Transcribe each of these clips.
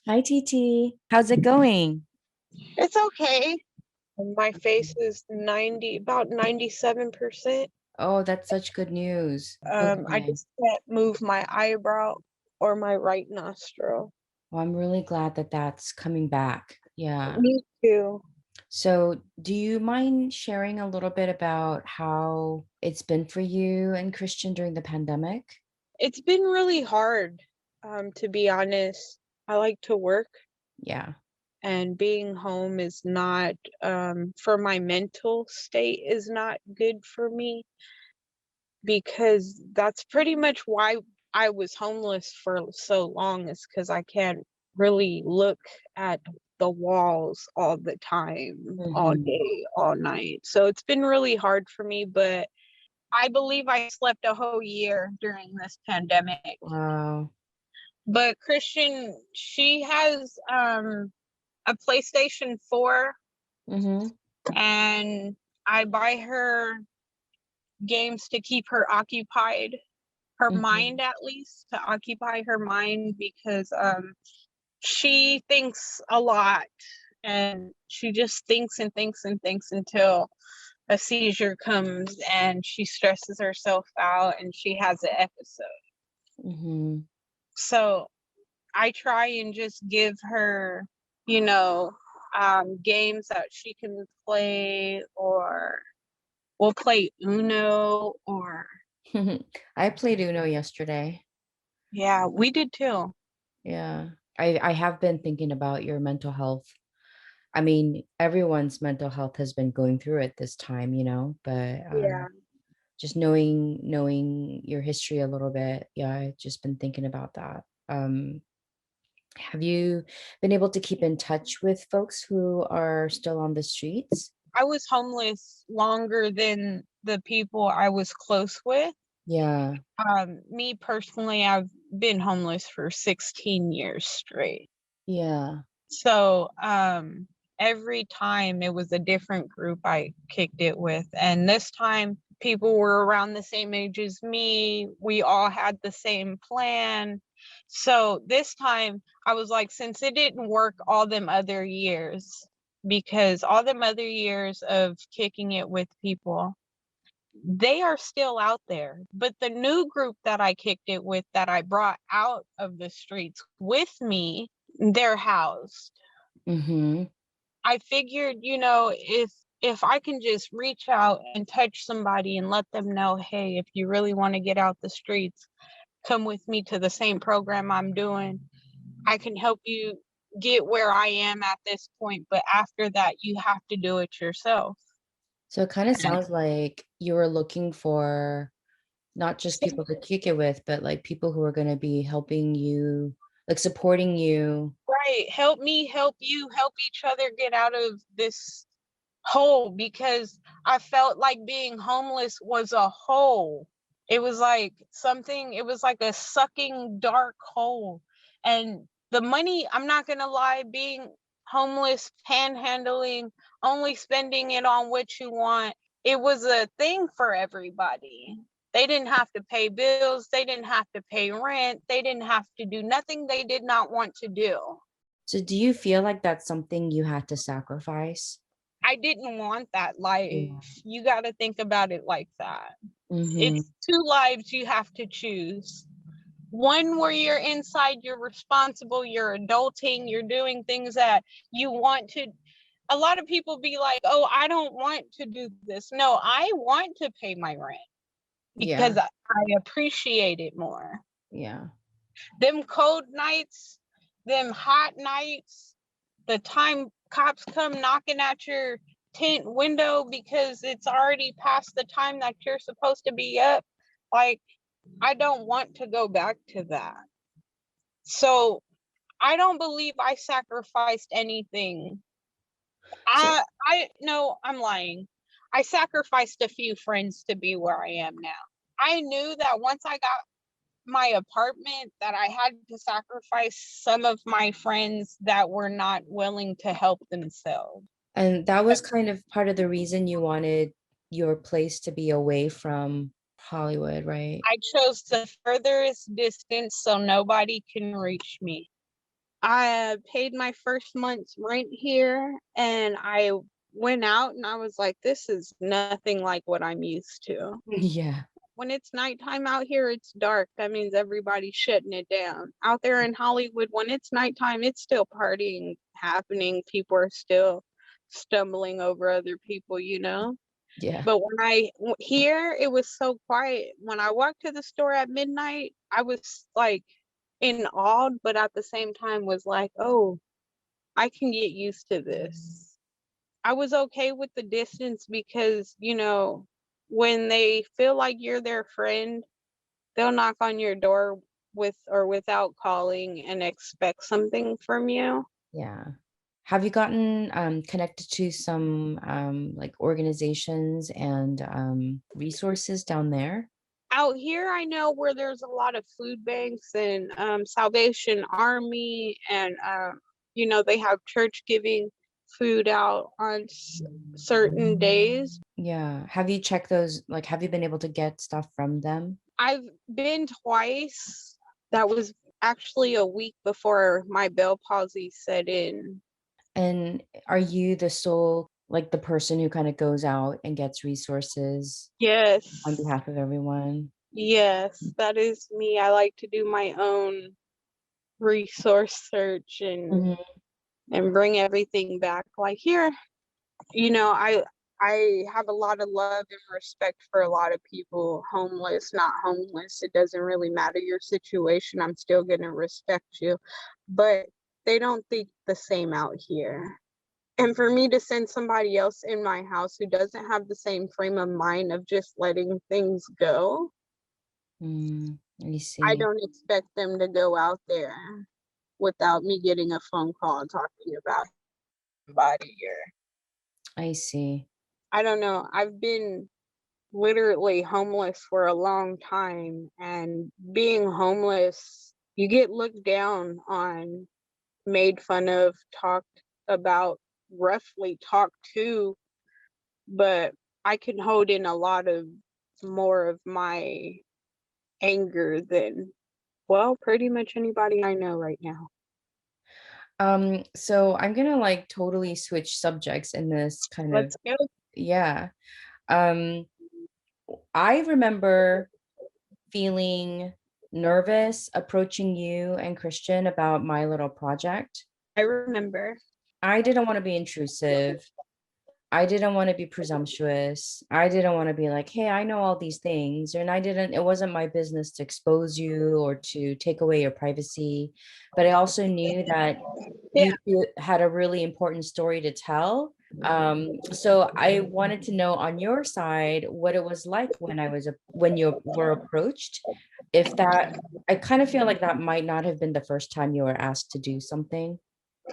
Hi, TT. How's it going? It's okay. My face is about 97%. Oh, that's such good news. I Okay. just can't move my eyebrow or my right nostril. Well, I'm really glad that that's coming back. Yeah. Me too. So, do you mind sharing a little bit about how it's been for you and Christian during the pandemic? It's been really hard, to be honest. I like to work, Yeah. and being home is not, for my mental state, is not good for me because that's pretty much why I was homeless for so long, is because I can't really look at the walls all the time, all Hmm. day, all night. So it's been really hard for me, but I believe I slept a whole year during this pandemic. Wow. But Christian, she has a PlayStation 4, Mm-hmm. and I buy her games to keep her occupied, her Mm-hmm. mind at least, to occupy her mind because she thinks a lot, and she just thinks and thinks and thinks until a seizure comes and she stresses herself out and she has an episode. Mm-hmm. So I try and just give her, you know, games that she can play, or we'll play Uno, or I played Uno yesterday. yeah, we did too. Yeah. I have been thinking about your mental health. I mean, everyone's mental health has been going through it this time, but Yeah. just knowing your history a little bit, yeah, I've just been thinking about that. Have you been able to keep in touch with folks who are still on the streets? I was homeless longer than the people I was close with. Yeah, Me personally, I've been homeless for 16 years straight. yeah. So, every time it was a different group I kicked it with. And this time, people were around the same age as me. We all had the same plan. So, this time, I was like, since it didn't work all them other years, because all them other years of kicking it with people, they are still out there. But the new group that I kicked it with, that I brought out of the streets with me, they're housed. Mm-hmm. I figured, if I can just reach out and touch somebody and let them know, hey, if you really want to get out the streets, come with me to the same program I'm doing. I can help you get where I am at this point, but after that, you have to do it yourself. So it kind of sounds like you were looking for not just people to kick it with, but like people who are going to be helping you, like supporting you. Right. Help me, help you, help each other get out of this hole, because I felt like being homeless was a hole. It was like something, it was like a sucking dark hole. And the money, I'm not going to lie, being homeless, panhandling, only spending it on what you want, it was a thing for everybody. They didn't have to pay bills, they didn't have to pay rent, they didn't have to do nothing they did not want to do. So do you feel like that's something you had to sacrifice? I didn't want that Yeah. life. You got to think about it like that. Mm-hmm. It's two lives you have to choose. One where you're inside, you're responsible, you're adulting, you're doing things that you want to. A lot of people be like, oh, I don't want to do this. No, I want to pay my rent Yeah. because I appreciate it more. Yeah. Them cold nights, them hot nights, the time cops come knocking at your tent window because it's already past the time that you're supposed to be up. Like, I don't want to go back to that. So I don't believe I sacrificed anything. So I no, I'm lying. I sacrificed a few friends to be where I am now. I knew that once I got my apartment, that I had to sacrifice some of my friends that were not willing to help themselves. and that was kind of part of the reason you wanted your place to be away from Hollywood, right? I chose the furthest distance so nobody can reach me. I paid my first month's rent here, and I went out and I was like, "This is nothing like what I'm used to." Yeah. When it's nighttime out here, it's dark. That means everybody's shutting it down. Out there in Hollywood, when it's nighttime, it's still partying happening. People are still stumbling over other people, you know? Yeah. But when here, it was so quiet. When I walked to the store at midnight, I was like in awe, but at the same time was like, oh, I can get used to this. I was okay with the distance because, when they feel like you're their friend, they'll knock on your door with or without calling and expect something from you. Yeah. Have you gotten connected to some like organizations and resources down there? Out here, I know where there's a lot of food banks and Salvation Army, and they have church giving food out on certain days. Yeah. Have you checked those? Like, have you been able to get stuff from them? I've been twice. That was actually a week before my Bell palsy set in. And are you the sole, like the person who kind of goes out and gets resources on Yes, behalf of everyone? yes, that is me. I like to do my own resource search and Mhm. bring everything back. Like here, I have a lot of love and respect for a lot of people, homeless, not homeless. It doesn't really matter your situation. I'm still going to respect you. But they don't think the same out here. And for me to send somebody else in my house who doesn't have the same frame of mind of just letting things go, Mm, I I see. don't expect them to go out there without me getting a phone call and talking about somebody here. I see. I don't know. I've been literally homeless for a long time, and being homeless, you get looked down on, made fun of, talked about, roughly talked to, but I can hold in a lot of more of my anger than, well, pretty much anybody I know right now. So I'm gonna like totally switch subjects in this kind of, Let's go. yeah. Um, I remember feeling nervous approaching you and Christian about my little project. I remember. I didn't want to be intrusive. I didn't want to be presumptuous. I didn't want to be like, hey, I know all these things. And it wasn't my business to expose you or to take away your privacy. But I also knew that Yeah. you had a really important story to tell. So I wanted to know on your side what it was like when you were approached. If that, I kind of feel like that might not have been the first time you were asked to do something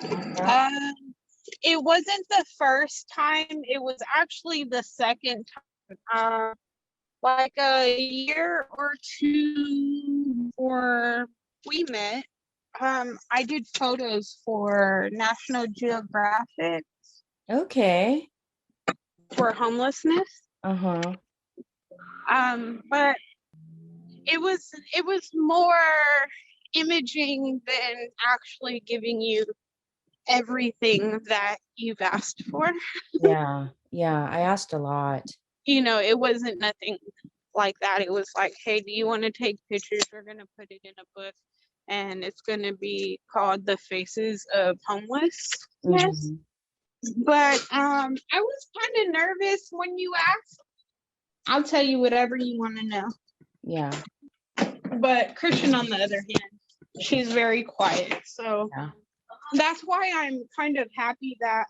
like that. Um, it wasn't the first time. It was actually the second time. Like a year or two before we met, I did photos for National Geographic Okay. for homelessness. Uh-huh. But it was more imaging than actually giving you everything that you've asked for. Yeah. Yeah. I asked a lot. It wasn't nothing like that. It was like, hey, do you want to take pictures? We're gonna put it in a book, and it's gonna be called The Faces of Homelessness. Mhm. But I was kind of nervous when you asked. I'll tell you whatever you want to know. Yeah. But Christian, on the other hand, she's very quiet. So Yeah. that's why I'm kind of happy that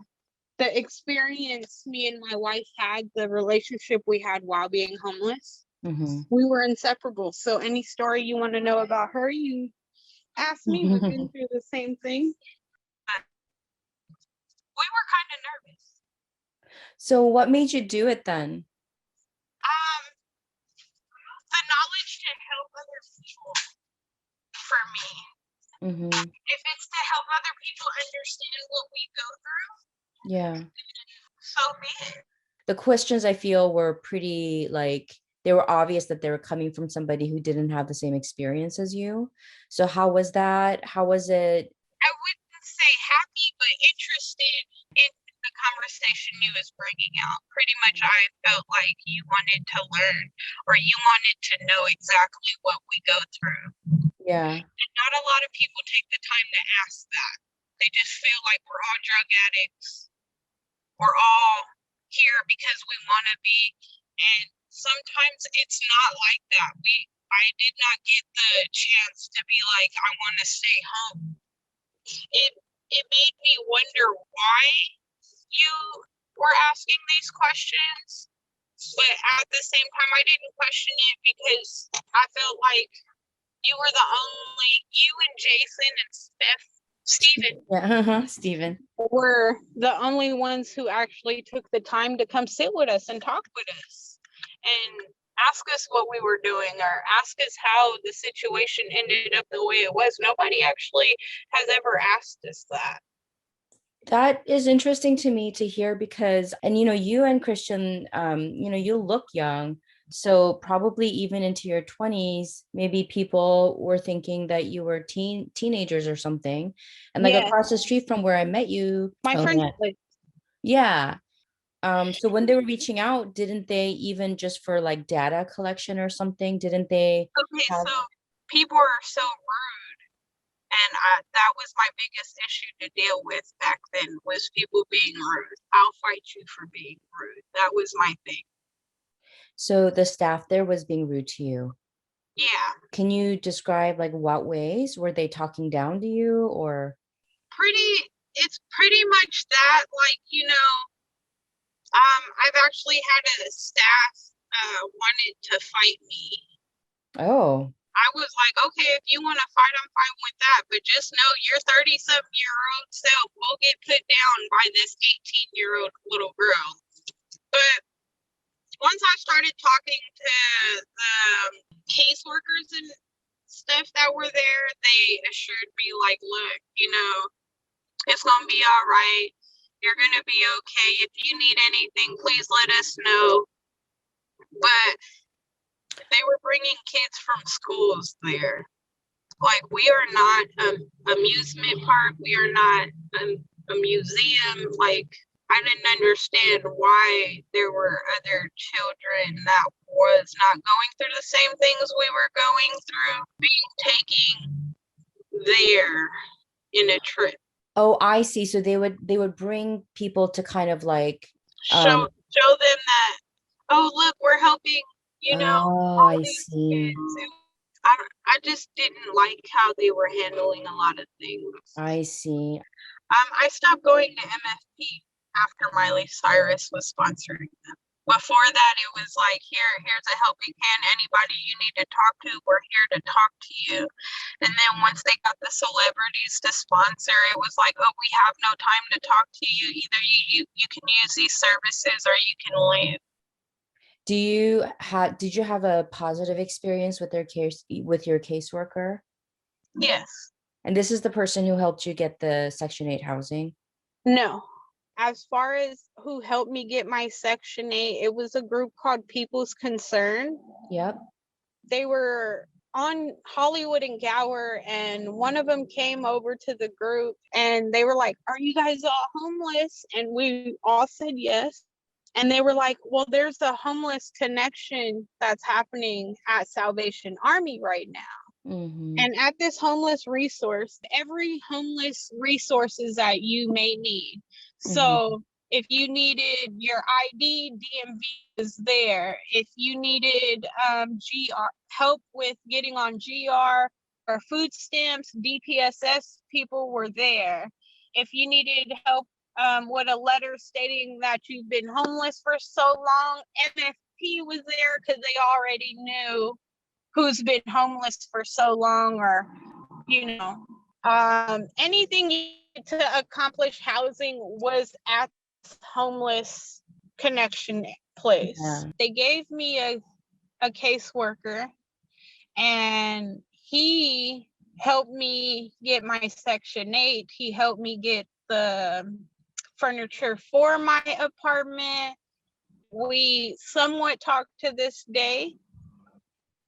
the experience me and my wife had, the relationship we had while being homeless, Mhm. we were inseparable. So any story you want to know about her, you ask me. We've been through the same thing. We were kind of nervous. So what made you do it then? Um, the knowledge to help other people for me. Mhm. If it's to help other people understand what we go through, Yeah. so be it. The questions I feel were pretty like they were obvious that they were coming from somebody who didn't have the same experience as you. So how was that? How was it? say happy, but interested in the conversation you was bringing out. Pretty much, I felt like you wanted to learn, or you wanted to know exactly what we go through. Yeah. And not a lot of people take the time to ask that. They just feel like we're all drug addicts. We're all here because we want to be. And sometimes it's not like that. I did not get the chance to be like, I want to stay home. It made me wonder why you were asking these questions, but at the same time, I didn't question it because I felt like you were the only, you and Jason and Stephen Yeah. Stephen. were the only ones who actually took the time to come sit with us and talk with us and ask us what we were doing or ask us how the situation ended up the way it was. Nobody actually has ever asked us that. That is interesting to me to hear because, and you and Christian, you look young. So probably even into your 20s, maybe people were thinking that you were teenagers or something. And like Yeah, across the street from where I met you, my friends Tonya, like, yeah. So when they were reaching out, didn't they even just for like data collection or something, didn't they okay, have, so people are so rude, and that was my biggest issue to deal with back then was people being rude. I'll fight you for being rude. That was my thing. so the staff there was being rude to you? Yeah, Can you describe like what ways? Were they talking down to you or? it's pretty much that, like, I've actually had a staff wanted to fight me. Oh, I was like, okay, if you want to fight, I'm fine with that. But just know your 37-year-old self will get put down by this 18-year-old little girl. But once I started talking to the caseworkers and stuff that were there, they assured me, like, look, it's going to be all right. You're going to be okay. If you need anything, please let us know. But they were bringing kids from schools there. Like, we are not an amusement park. We are not a museum. Like, I didn't understand why there were other children that was not going through the same things we were going through, being taken there in a trip. oh, I see. So they would bring people to kind of like, Show um, show them that, oh, look, we're helping, oh, all I these see. kids. I just didn't like how they were handling a lot of things. I see. I stopped going to MFP after Miley Cyrus was sponsoring them. Before that, it was like, here's a helping hand. Anybody you need to talk to, we're here to talk to you. And then once they got the celebrities to sponsor, it was like, oh, we have no time to talk to you. Either you can use these services or you can leave. Did you have a positive experience with with your caseworker? Yes. And this is the person who helped you get the Section 8 housing? No. As far as who helped me get my Section 8, it was a group called People's Concern. Yep. They were on Hollywood and Gower, and one of them came over to the group and they were like, are you guys all homeless? And we all said yes. And they were like, well, there's a homeless connection that's happening at Salvation Army right now. Mm-hmm. And at this homeless resource, every homeless resources that you may need. So if you needed your ID, DMV is there. If you needed GR help with getting on GR or food stamps, DPSS people were there. If you needed help with a letter stating that you've been homeless for so long, MFP was there because they already knew who's been homeless for so long, or anything to accomplish housing was at homeless connection place. Yeah. They gave me a caseworker, and he helped me get my Section 8. He helped me get the furniture for my apartment. We somewhat talk to this day.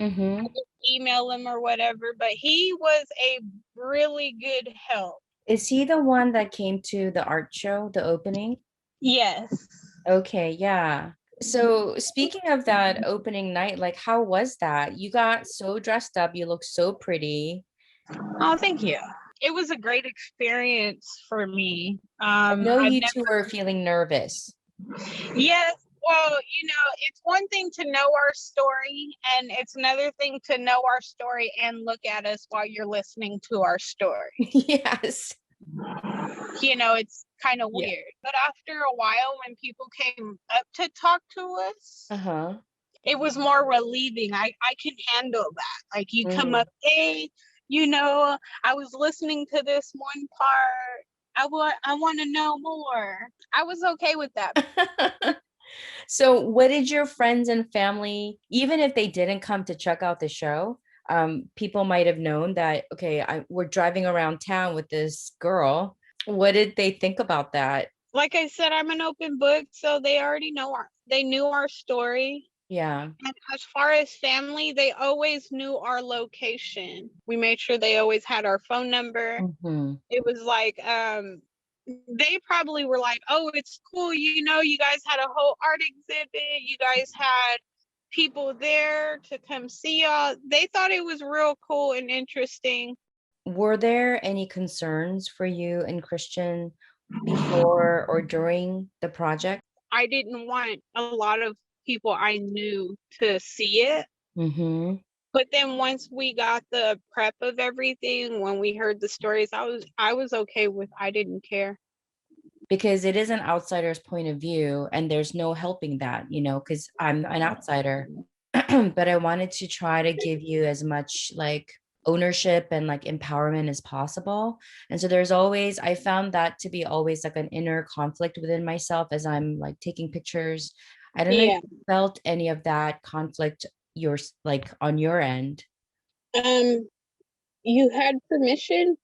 Mm-hmm. Email him or whatever, but he was a really good help. Is he the one that came to the art show, the opening? Yes. Okay, yeah. So speaking of that opening night, like how was that? You got so dressed up, you look so pretty. Oh, thank you. It was a great experience for me. I know I've you never, two were feeling nervous. yes, well, it's one thing to know our story, and it's another thing to know our story and look at us while you're listening to our story. Yes. It's kind of Yeah. weird. But after a while, when people came up to talk to us, Uh-huh. it was more relieving. I can handle that. Like you come Mm. up, hey, you know, I was listening to this one part. I want to know more. I was okay with that. So what did your friends and family, even if they didn't come to check out the show, people might have known that, okay, we're driving around town with this girl. What did they think about that? Like I said, I'm an open book, so they already they knew our story. Yeah. And as far as family, they always knew our location. We made sure they always had our phone number. Hmm. It was like, they probably were like, oh, it's cool. You guys had a whole art exhibit. You guys had people there to come see y'all. They thought it was real cool and interesting. Were there any concerns for you and Christian before or during the project? I didn't want a lot of people I knew to see it. Mm-hmm. But then once we got the prep of everything, when we heard the stories, I was okay with, I didn't care. Because it is an outsider's point of view, and there's no helping that, because I'm an outsider. But I wanted to try to give you as much like ownership and like empowerment as possible. And so I found that to be always like an inner conflict within myself as I'm like taking pictures. I don't know if Yeah. you felt any of that conflict yours like on your end. Um, you had permission,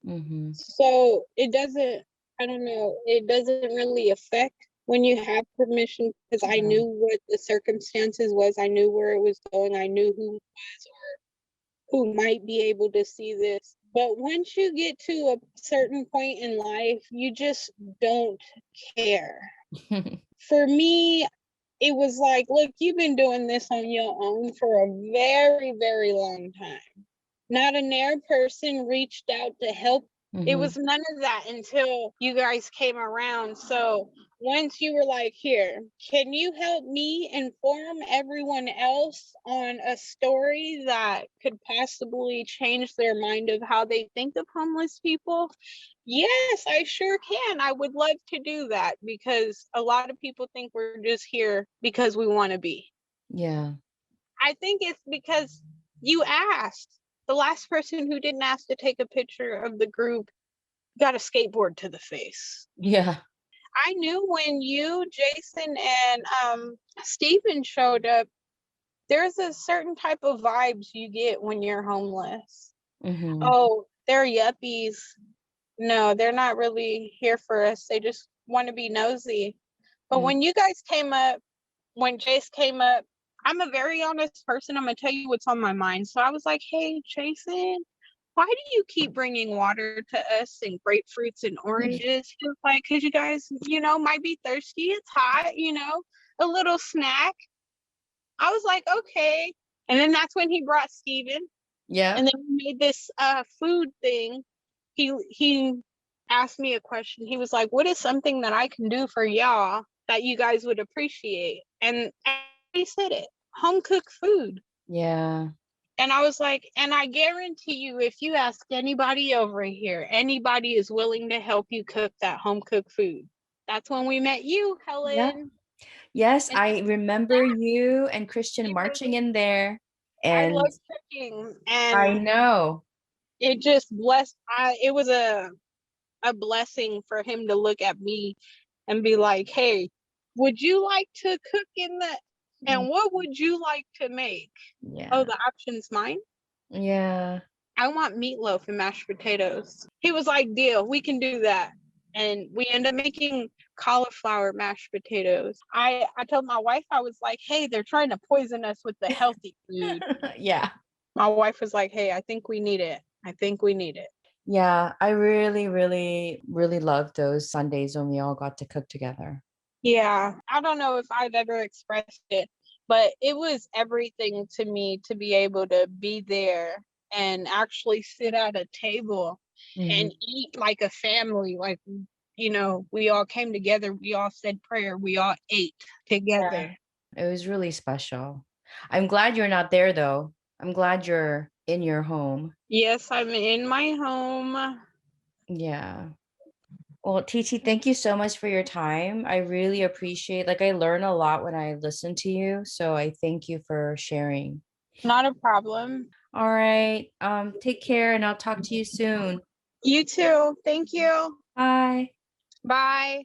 Mm-hmm. so I don't know, it doesn't really affect when you have permission because I knew what the circumstances was, I knew where it was going, I knew who was or who might be able to see this. But once you get to a certain point in life, you just don't care. For me, it was like, look, you've been doing this on your own for a very, very long time. Not a near person reached out to help. It Hmm. was none of that until you guys came around. So once you were like, here, can you help me inform everyone else on a story that could possibly change their mind of how they think of homeless people? Yes, I sure can. I would love to do that because a lot of people think we're just here because we want to be. Yeah. I think it's because you asked. The last person who didn't ask to take a picture of the group got a skateboard to the face. Yeah. I knew when you, Jason, and Stephen showed up, there's a certain type of vibes you get when you're homeless. Hmm. Oh, they're yuppies. No, they're not really here for us. They just want to be nosy. But when you guys came up, when Jace came up, I'm a very honest person. I'm gonna tell you what's on my mind. So I was like, "Hey, Jason, why do you keep bringing water to us and grapefruits and oranges?" He was like, "Cause you guys, might be thirsty. It's hot. A little snack." I was like, "Okay." And then that's when he brought Steven. Yeah. And then we made this food thing. He asked me a question. He was like, "What is something that I can do for y'all that you guys would appreciate?" And he said it, home cooked food. Yeah. And I was like, and I guarantee you, if you ask anybody over here, anybody is willing to help you cook that home cooked food. That's when we met you, Yeah. Helen. Yes, And I remember you and Christian marching in there, I and love cooking. I And know. it just it was a blessing for him to look at me and be like, "Hey, would you like to cook in the Mm. and what would you like to make?" Oh, Yeah. the option's mine. Yeah. I want meatloaf and mashed potatoes. He was like, "Deal, we can do that." And we ended up making cauliflower mashed potatoes. I told my wife, I was like, "Hey, they're trying to poison us with the healthy food." Yeah. My wife was like, "Hey, I think we need it. I think we need it." Yeah, I really, really, really loved those Sundays when we all got to cook together. Yeah, I don't know if I've ever expressed it, but it was everything to me to be able to be there and actually sit at a table and Mhm. eat like a family. Like, we all came together, we all said prayer, we all ate Yeah. together. It was really special. I'm glad you're not there though. I'm glad you're in your home. Yes, I'm in my home. Yeah. Well, TT, thank you so much for your time. I really appreciate, like, I learn a lot when I listen to you. So I thank you for sharing. Not a problem. All right. Take care and I'll talk to you soon. You too. Thank you. Bye. Bye.